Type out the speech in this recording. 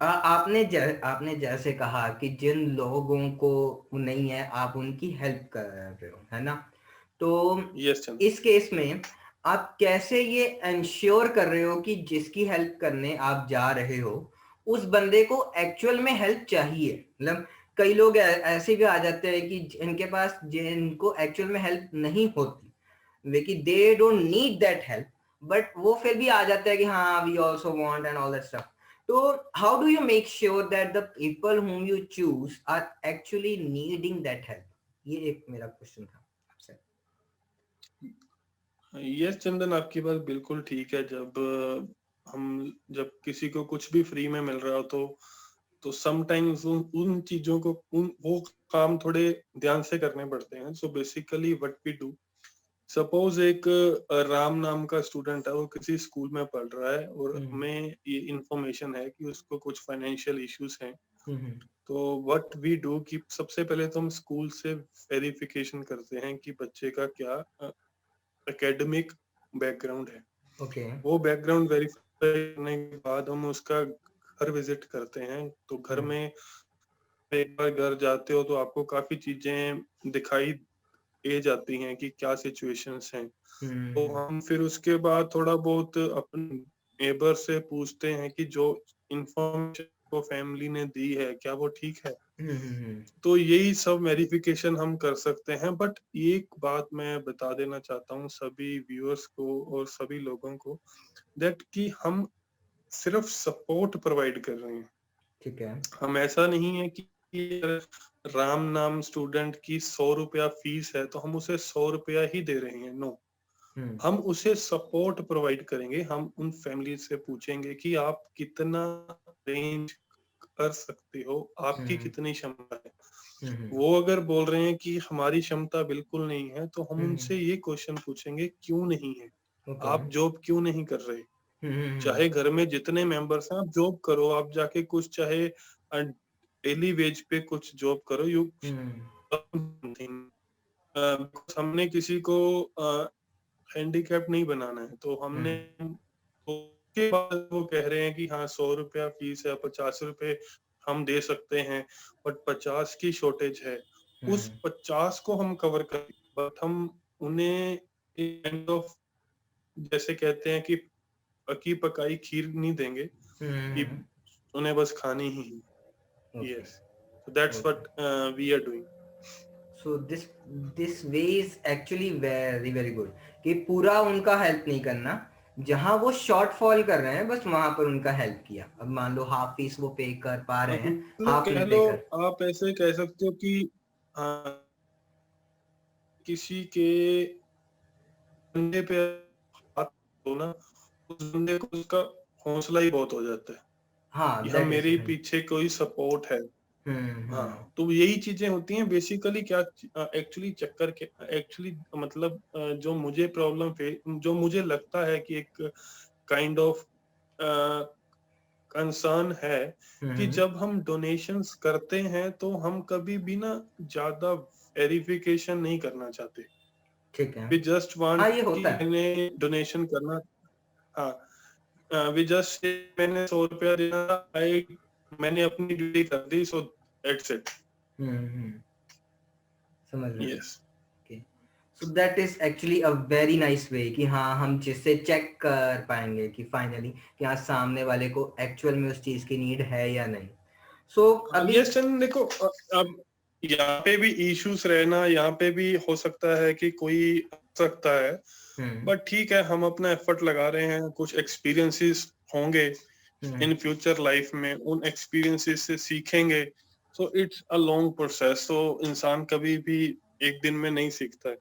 आपने जैसे कहा कि जिन लोगों को नहीं है आप उनकी हेल्प कर रहे हो, है ना? तो यस चंदन। इस केस में आप कैसे ये इंश्योर कर रहे हो कि जिसकी हेल्प करने आप जा रहे हो उस बंदे को एक्चुअल में हेल्प चाहिए? मतलब कई लोग ऐसे भी आ जाते हैं कि इनके पास जिनको एक्चुअल में हेल्प नहीं होती, लेकिन they don't need that help, but वो फिर भी आ जाता है कि हाँ we also want and all that stuff. तो how do you make sure that the people whom you choose are actually needing that help? ये एक मेरा क्वेश्चन था आपसे। यस चंदन, आपकी बात बिल्कुल ठीक है। जब किसी को कुछ भी फ्री में मिल रहा हो तो समटाइम्स उन चीजों को उन वो काम थोड़े ध्यान से करने पड़ते हैं। So basically what we do, suppose एक राम नाम का स्टूडेंट है, वो किसी स्कूल में पढ़ रहा है और हम्म हमें ये इंफॉर्मेशन है कि उसको कुछ फाइनेंशियल इश्यूज हैं। हम्म तो व्हाट वी डू कि सबसे पहले तो हम स्कूल से वेरिफिकेशन करते हैं कि बच्चे का क्या एकेडमिक बैकग्राउंड है। ओके वो बैकग्राउंड वेरीफाई करने के बाद हम उसका घर विजिट करते हैं। तो घर हम्म में एक बार घर जाते हो तो आपको काफी चीजें दिखाई दे जाती हैं कि क्या सिचुएशंस हैं। तो हम्म हम फिर उसके बाद थोड़ा बहुत अपने नेबर से पूछते हैं कि जो इंफॉर्मेशन को फैमिली ने दी है क्या वो ठीक है। हम्म तो यही सब वेरिफिकेशन हम कर सकते हैं। बट एक बात मैं बता देना चाहता हूँ सभी व्यूअर्स को और सभी लोगों को, दैट कि हम सिर्फ सपोर्ट प्रोवाइड कर रहे हैं। ठीक है। हम ऐसा नहीं है कि राम नाम स्टूडेंट की 100 रुपया फीस है तो हम उसे 100 रुपया ही दे रहे हैं। नो, हम्म हम उसे सपोर्ट प्रोवाइड करेंगे। हम उन फैमिली से पूछेंगे कि आप कितना अरेंज कर सकते हो, आपकी हम्म कितनी क्षमता है। हम्म वो अगर बोल रहे हैं कि हमारी क्षमता बिल्कुल नहीं है तो हम हम्म उनसे ये क्वेश्चन पूछेंगे क्यों नहीं है, ओके आप जॉब क्यों नहीं कर रहे। हम्म चाहे घर में जितने मेंबर्स हैं आप जॉब करो, आप जाके कुछ चाहे डेली वेज पे कुछ जॉब करो। यू हम्म हमने किसी को हैंडीकैप नहीं बनाना है। तो हमने हम्म तो उसके बाद वो कह रहे हैं कि हाँ 100 रुपया फीस है, 50 रुपए हम दे सकते हैं, बट 50 की शॉर्टेज है। उस हम्म 50 को हम कवर कर, बट हम उन्हें काइंड ऑफ जैसे कहते हैं कि पकी पकाई खीर नहीं देंगे कि हम्म उन्हें बस खानी ही है। Okay yes, so that's okay. what we are doing. So this way is actually very very good कि पूरा उनका हेल्प नहीं करना, जहां वो शॉर्टफॉल कर रहे हैं बस वहां पर उनका हेल्प किया। अब मान लो हाफ फीस वो पे कर पा रहे हैं, मतलब हाफ कह नहीं पे लो, कर। आप ऐसे कह सकते हो कि हाँ, किसी के कंधे पे हाथ हो ना, उस बंदे को उसका हौसला ही बहुत हो जाता है हाँ कि हाँ दैट इज मेरे राइट। पीछे कोई सपोर्ट है। हाँ, हम्म। तो यही चीजें होती हैं बेसिकली। क्या एक्चुअली चक्कर के एक्चुअली मतलब जो मुझे लगता है कि एक काइंड ऑफ कंसर्न है कि हम्म जब हम डोनेशंस करते हैं तो हम कभी भी ना ज्यादा वेरिफिकेशन नहीं करना चाहते। ठीक है। वी जस्ट हाँ वांट ये कि होता है। मैंने डोनेशन करना। हाँ, वी जस्ट मैंने 100 रुपया देना, आई मैंने अपनी ड्यूटी कर दी, सो दैट्स इट। हम्म, समझ रहे हैं। Yes. Okay. So that is actually a very nice way कि हाँ हम जिससे चेक कर पाएंगे कि फाइनली कि हाँ सामने वाले को एक्चुअल में उस चीज की नीड है या नहीं। सो अभी यस चंद, देखो अब यहाँ पे भी इश्यूज रहना, यहाँ पे भी हो सकता है कि कोई आ सकता है। हम्म बट ठीक है, हम अपना एफर्ट लगा रहे हैं, कुछ एक्सपीरियंसेस होंगे हम्म इन फ्यूचर लाइफ में, उन एक्सपीरियंसेस से सीखेंगे। So it's a long process, तो इंसान कभी भी एक दिन में नहीं सीखता है।